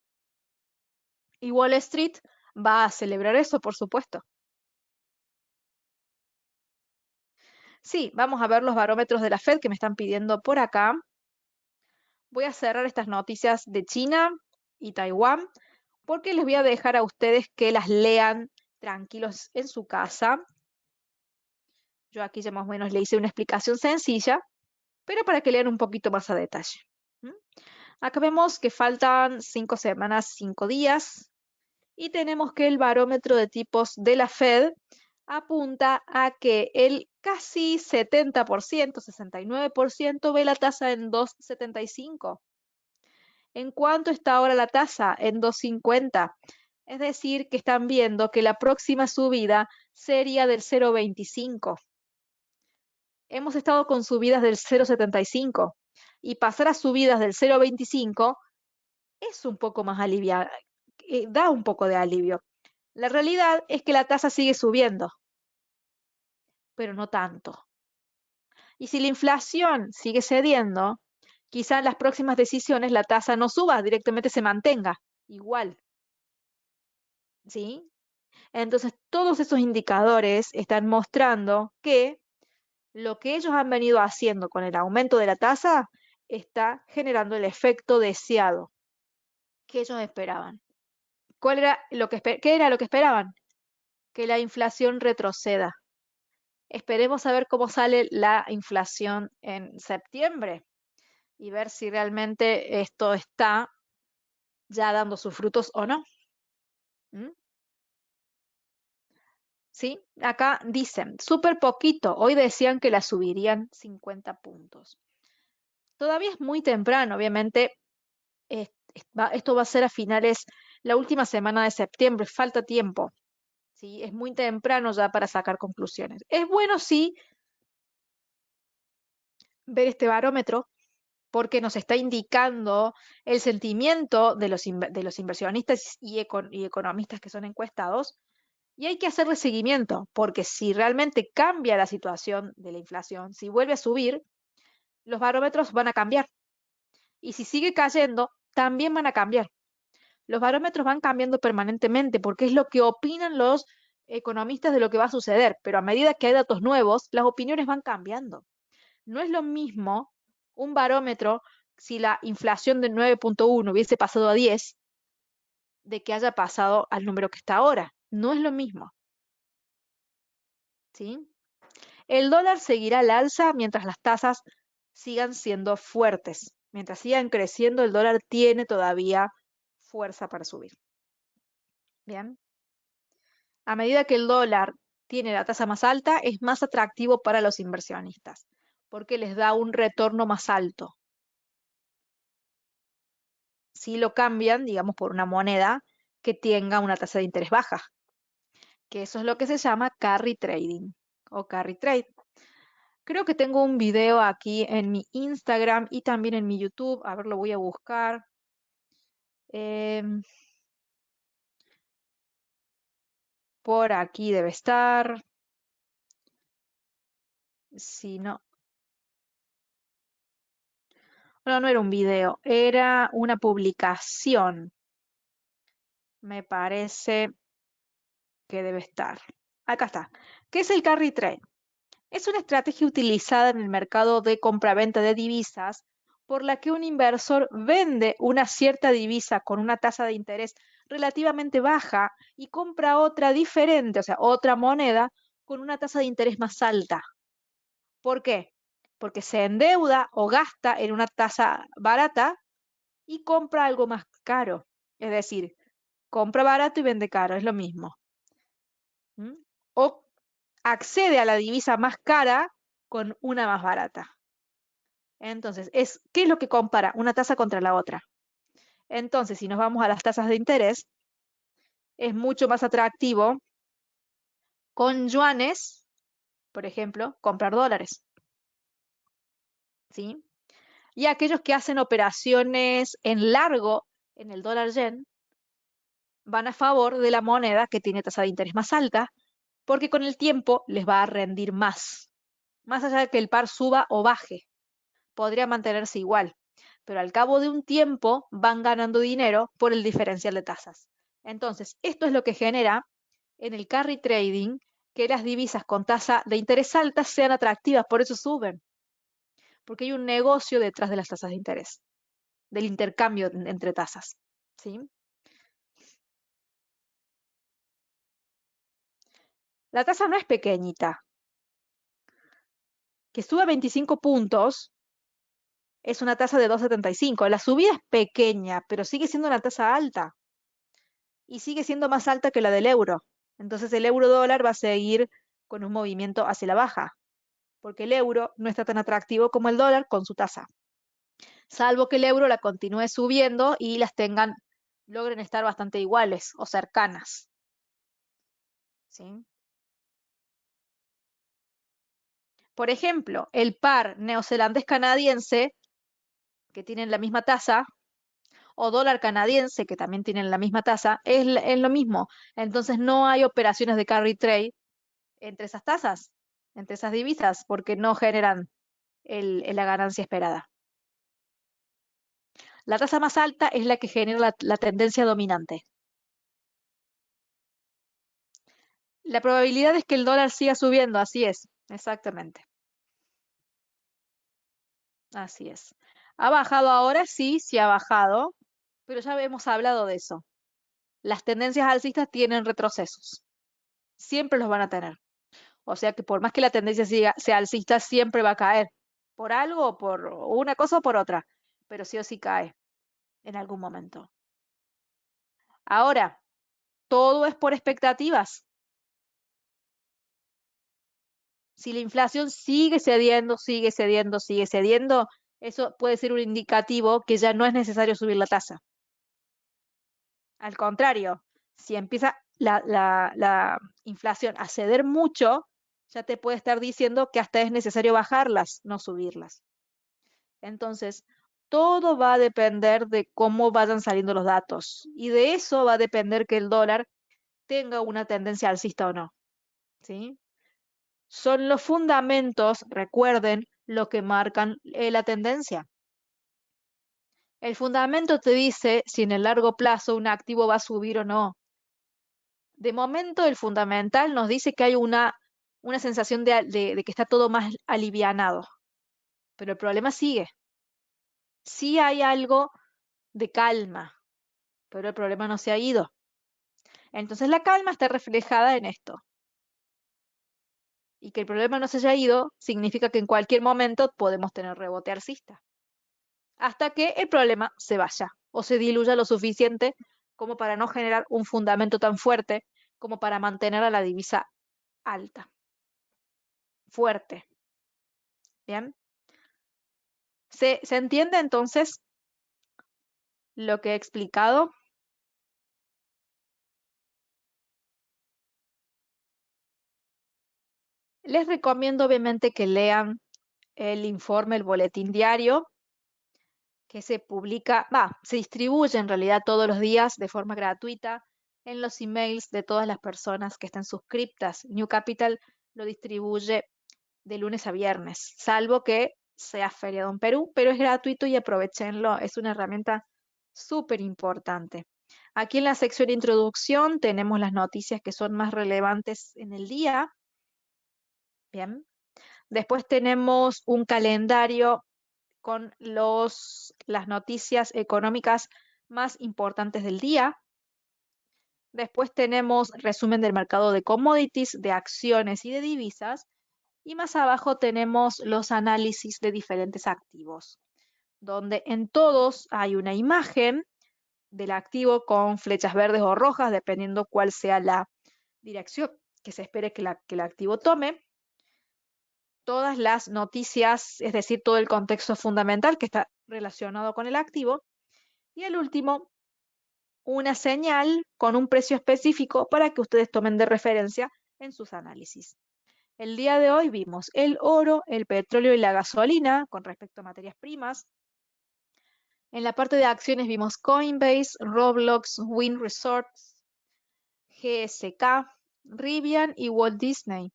Y Wall Street va a celebrar eso, por supuesto. Sí, vamos a ver los barómetros de la Fed que me están pidiendo por acá. Voy a cerrar estas noticias de China y Taiwán porque les voy a dejar a ustedes que las lean tranquilos en su casa. Yo aquí ya más o menos le hice una explicación sencilla, pero para que lean un poquito más a detalle. ¿Mm? Acá vemos que faltan 5 semanas, 5 días, y tenemos que el barómetro de tipos de la Fed apunta a que el casi 70%, 69%, ve la tasa en 2,75. ¿En cuánto está ahora la tasa? En 2,50. Es decir, que están viendo que la próxima subida sería del 0,25. Hemos estado con subidas del 0,75 y pasar a subidas del 0,25 es un poco más aliviado, da un poco de alivio. La realidad es que la tasa sigue subiendo, pero no tanto. Y si la inflación sigue cediendo, quizá en las próximas decisiones la tasa no suba, directamente se mantenga igual. ¿Sí? Entonces, todos esos indicadores están mostrando que lo que ellos han venido haciendo con el aumento de la tasa está generando el efecto deseado que ellos esperaban. ¿Cuál era lo que ¿Qué era lo que esperaban? Que la inflación retroceda. Esperemos a ver cómo sale la inflación en septiembre y ver si realmente esto está ya dando sus frutos o no. ¿Mm? ¿Sí? Acá dicen, súper poquito, hoy decían que la subirían 50 puntos. Todavía es muy temprano, obviamente, esto va a ser a finales, la última semana de septiembre, falta tiempo, ¿sí? Es muy temprano ya para sacar conclusiones. Es bueno, sí, ver este barómetro porque nos está indicando el sentimiento de de los inversionistas y economistas que son encuestados, y hay que hacerle seguimiento, porque si realmente cambia la situación de la inflación, si vuelve a subir, los barómetros van a cambiar. Y si sigue cayendo, también van a cambiar. Los barómetros van cambiando permanentemente porque es lo que opinan los economistas de lo que va a suceder, pero a medida que hay datos nuevos, las opiniones van cambiando. No es lo mismo un barómetro si la inflación de 9.1 hubiese pasado a 10 de que haya pasado al número que está ahora. No es lo mismo, ¿sí? El dólar seguirá al alza mientras las tasas sigan siendo fuertes. Mientras sigan creciendo, el dólar tiene todavía fuerza para subir. Bien. A medida que el dólar tiene la tasa más alta, es más atractivo para los inversionistas, porque les da un retorno más alto. Si lo cambian, digamos, por una moneda que tenga una tasa de interés baja, que eso es lo que se llama carry trading o carry trade. Creo que tengo un video aquí en mi Instagram y también en mi YouTube. A ver, lo voy a buscar. Em, por aquí debe estar. Si no. No, no era un video, era una publicación. Me parece que debe estar. Acá está. ¿Qué es el carry trade? Es una estrategia utilizada en el mercado de compraventa de divisas por la que un inversor vende una cierta divisa con una tasa de interés relativamente baja y compra otra diferente, o sea, otra moneda con una tasa de interés más alta. ¿Por qué? Porque se endeuda o gasta en una tasa barata y compra algo más caro. Es decir, compra barato y vende caro, es lo mismo. ¿Mm? O accede a la divisa más cara con una más barata. Entonces, ¿qué es lo que compara una tasa contra la otra? Entonces, si nos vamos a las tasas de interés, es mucho más atractivo con yuanes, por ejemplo, comprar dólares, ¿sí? Y aquellos que hacen operaciones en largo en el dólar yen van a favor de la moneda que tiene tasa de interés más alta, porque con el tiempo les va a rendir más allá de que el par suba o baje. Podría mantenerse igual, pero al cabo de un tiempo van ganando dinero por el diferencial de tasas. Entonces, esto es lo que genera en el carry trading que las divisas con tasa de interés alta sean atractivas, por eso suben, porque hay un negocio detrás de las tasas de interés, del intercambio entre tasas. ¿Sí? La tasa no es pequeñita, que suba 25 puntos es una tasa de 2,75. La subida es pequeña, pero sigue siendo una tasa alta. Y sigue siendo más alta que la del euro. Entonces el euro dólar va a seguir con un movimiento hacia la baja, porque el euro no está tan atractivo como el dólar con su tasa, salvo que el euro la continúe subiendo y logren estar bastante iguales o cercanas. ¿Sí? Por ejemplo, el par neozelandés-canadiense, que tienen la misma tasa, o dólar canadiense, que también tienen la misma tasa, es lo mismo. Entonces no hay operaciones de carry trade entre esas tasas, entre esas divisas, porque no generan la ganancia esperada. La tasa más alta es la que genera la tendencia dominante. La probabilidad es que el dólar siga subiendo, así es, exactamente. Así es. ¿Ha bajado ahora? Sí, sí ha bajado, pero ya hemos hablado de eso. Las tendencias alcistas tienen retrocesos. Siempre los van a tener. O sea que por más que la tendencia sea alcista, siempre va a caer. Por algo, por una cosa o por otra. Pero sí o sí cae en algún momento. Ahora, todo es por expectativas. Si la inflación sigue cediendo, eso puede ser un indicativo que ya no es necesario subir la tasa. Al contrario, si empieza la inflación a ceder mucho, ya te puede estar diciendo que hasta es necesario bajarlas, no subirlas. Entonces, todo va a depender de cómo vayan saliendo los datos. Y de eso va a depender que el dólar tenga una tendencia alcista o no. ¿Sí? Son los fundamentos, recuerden, lo que marcan la tendencia. El fundamento te dice si en el largo plazo un activo va a subir o no. De momento, el fundamental nos dice que hay una sensación de que está todo más alivianado, pero el problema sigue. Sí hay algo de calma, pero el problema no se ha ido. Entonces la calma está reflejada en esto. Y que el problema no se haya ido significa que en cualquier momento podemos tener rebote alcista. Hasta que el problema se vaya o se diluya lo suficiente como para no generar un fundamento tan fuerte como para mantener a la divisa alta, fuerte. ¿Bien? ¿Se entiende entonces lo que he explicado? Les recomiendo obviamente que lean el informe, el boletín diario, que se publica, se distribuye en realidad todos los días de forma gratuita en los emails de todas las personas que están suscriptas. New Capital lo distribuye de lunes a viernes, salvo que sea feriado en Perú, pero es gratuito y aprovechenlo, es una herramienta súper importante. Aquí en la sección de introducción tenemos las noticias que son más relevantes en el día. Bien. Después tenemos un calendario con las noticias económicas más importantes del día. Después tenemos resumen del mercado de commodities, de acciones y de divisas. Y más abajo tenemos los análisis de diferentes activos, donde en todos hay una imagen del activo con flechas verdes o rojas, dependiendo cuál sea la dirección que se espere que el activo tome. Todas las noticias, es decir, todo el contexto fundamental que está relacionado con el activo. Y el último, una señal con un precio específico para que ustedes tomen de referencia en sus análisis. El día de hoy vimos el oro, el petróleo y la gasolina con respecto a materias primas. En la parte de acciones vimos Coinbase, Roblox, Wynn Resorts, GSK, Rivian y Walt Disney.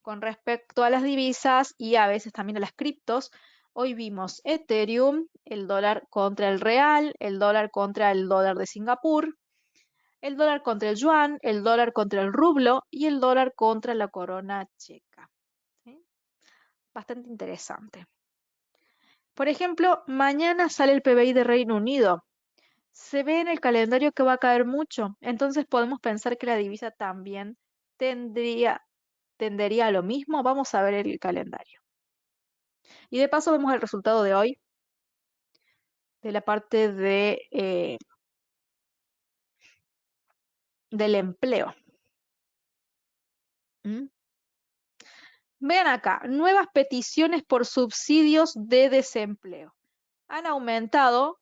Con respecto a las divisas y a veces también a las criptos, hoy vimos Ethereum, el dólar contra el real, el dólar contra el dólar de Singapur, el dólar contra el yuan, el dólar contra el rublo y el dólar contra la corona checa. ¿Sí? Bastante interesante. Por ejemplo, mañana sale el PBI de Reino Unido. Se ve en el calendario que va a caer mucho, entonces podemos pensar que la divisa también tendería a lo mismo. Vamos a ver el calendario. Y de paso vemos el resultado de hoy, de la parte del empleo. ¿Mm? Vean acá, nuevas peticiones por subsidios de desempleo. Han aumentado,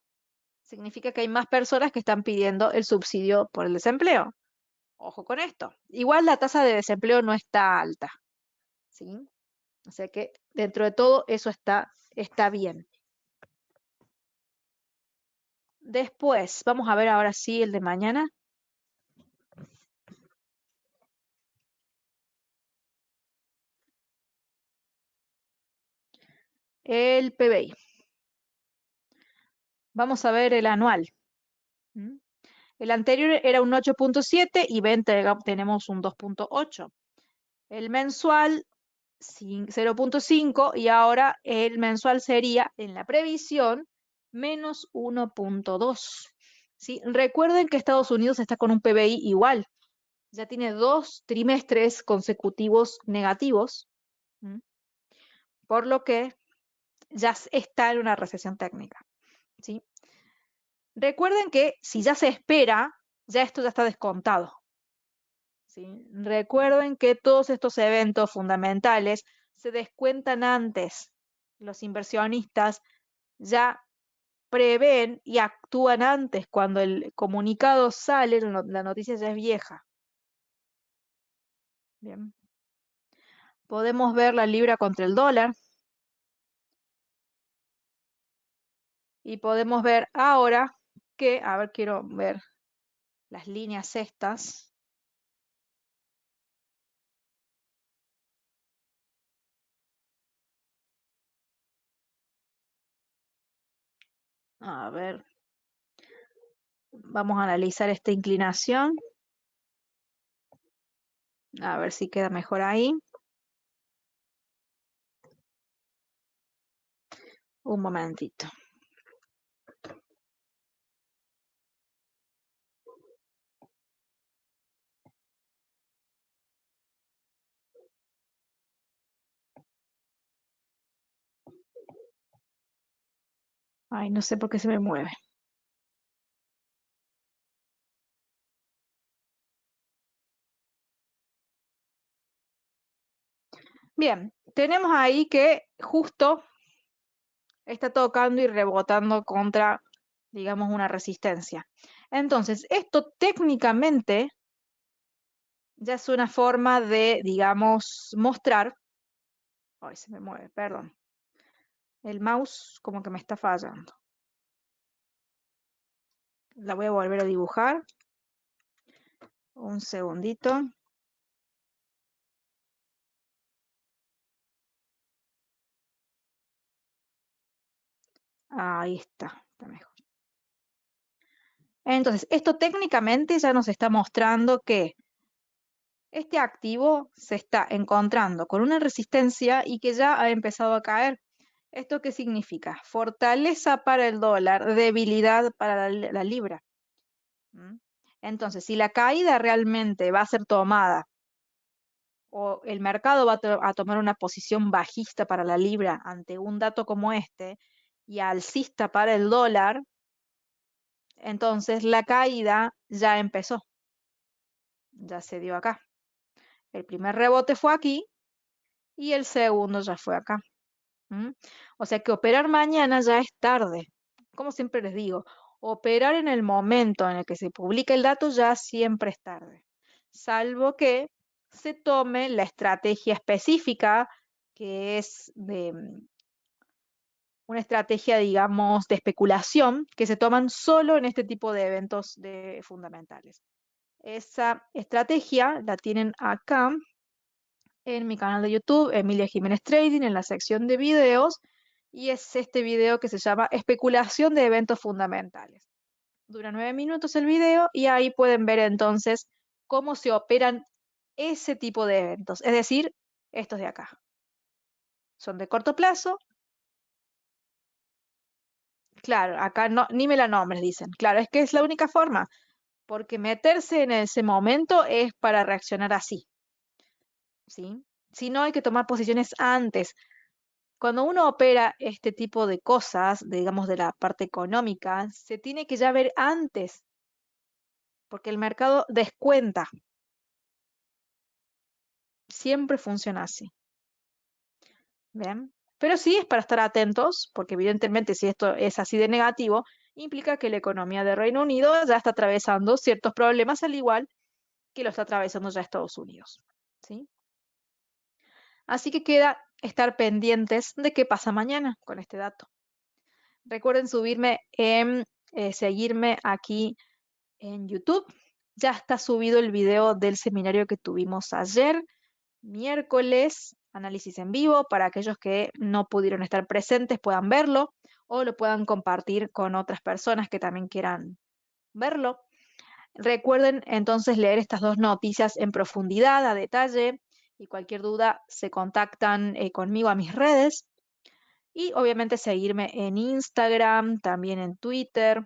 significa que hay más personas que están pidiendo el subsidio por el desempleo. Ojo con esto. Igual la tasa de desempleo no está alta, ¿sí? O sea que dentro de todo eso está bien. Después, vamos a ver ahora sí el de mañana. El PBI. Vamos a ver el anual. ¿Mm? El anterior era un 8.7 y tenemos un 2.8. El mensual 0.5 y ahora el mensual sería en la previsión menos 1.2. ¿Sí? Recuerden que Estados Unidos está con un PBI igual. Ya tiene 2 trimestres consecutivos negativos, ¿m? Por lo que ya está en una recesión técnica. ¿Sí? Recuerden que si ya se espera ya esto ya está descontado. ¿Sí? Recuerden que todos estos eventos fundamentales se descuentan antes. Los inversionistas ya prevén y actúan antes. Cuando el comunicado sale, la noticia ya es vieja. Bien. Podemos ver la libra contra el dólar. Y podemos ver ahora que, a ver, quiero ver las líneas estas. A ver, vamos a analizar esta inclinación. A ver si queda mejor ahí. Un momentito. Ay, no sé por qué se me mueve. Bien, tenemos ahí que justo está tocando y rebotando contra, digamos, una resistencia. Entonces, esto técnicamente ya es una forma de, digamos, mostrar. Ay, se me mueve, perdón. El mouse como que me está fallando. La voy a volver a dibujar. Un segundito. Ahí está mejor. Entonces, esto técnicamente ya nos está mostrando que este activo se está encontrando con una resistencia y que ya ha empezado a caer. ¿Esto qué significa? Fortaleza para el dólar, debilidad para la libra. ¿Mm? Entonces, si la caída realmente va a ser tomada o el mercado va a tomar una posición bajista para la libra ante un dato como este y alcista para el dólar, entonces la caída ya empezó, ya se dio acá. El primer rebote fue aquí y el segundo ya fue acá. ¿Mm? O sea que operar mañana ya es tarde. Como siempre les digo, operar en el momento en el que se publica el dato ya siempre es tarde. Salvo que se tome la estrategia específica, que es de una estrategia, digamos, de especulación, que se toman solo en este tipo de eventos fundamentales. Esa estrategia la tienen acá en mi canal de YouTube, Emilia Jiménez Trading, en la sección de videos, y es este video que se llama Especulación de eventos fundamentales. Dura 9 minutos el video y ahí pueden ver entonces cómo se operan ese tipo de eventos, es decir, estos de acá. Son de corto plazo. Claro, acá no, ni me la nombres, dicen. Claro, es que es la única forma, porque meterse en ese momento es para reaccionar así, ¿sí? Si no, hay que tomar posiciones antes. Cuando uno opera este tipo de cosas, digamos de la parte económica, se tiene que ya ver antes, porque el mercado descuenta. Siempre funciona así. ¿Ven? Pero sí es para estar atentos, porque evidentemente si esto es así de negativo, implica que la economía de Reino Unido ya está atravesando ciertos problemas, al igual que lo está atravesando ya Estados Unidos. ¿Sí? Así que queda estar pendientes de qué pasa mañana con este dato. Recuerden seguirme aquí en YouTube. Ya está subido el video del seminario que tuvimos ayer, miércoles, análisis en vivo, para aquellos que no pudieron estar presentes puedan verlo o lo puedan compartir con otras personas que también quieran verlo. Recuerden entonces leer estas dos noticias en profundidad, a detalle, y cualquier duda se contactan conmigo a mis redes. Y obviamente seguirme en Instagram, también en Twitter,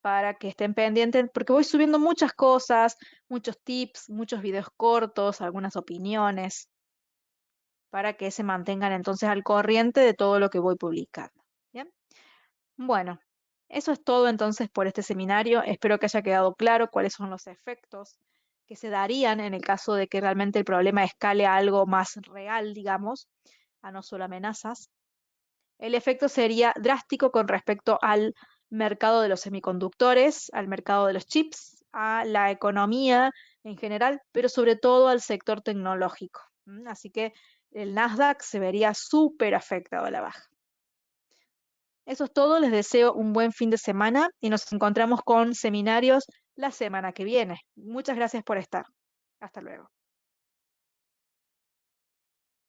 para que estén pendientes, porque voy subiendo muchas cosas, muchos tips, muchos videos cortos, algunas opiniones, para que se mantengan entonces al corriente de todo lo que voy publicando. ¿Bien? Bueno, Eso es todo entonces por este seminario. Espero que haya quedado claro cuáles son los efectos que se darían en el caso de que realmente el problema escale a algo más real, digamos, a no solo amenazas. El efecto sería drástico con respecto al mercado de los semiconductores, al mercado de los chips, a la economía en general, pero sobre todo al sector tecnológico. Así que el Nasdaq se vería súper afectado a la baja. Eso es todo, les deseo un buen fin de semana y nos encontramos con seminarios la semana que viene. Muchas gracias por estar. Hasta luego.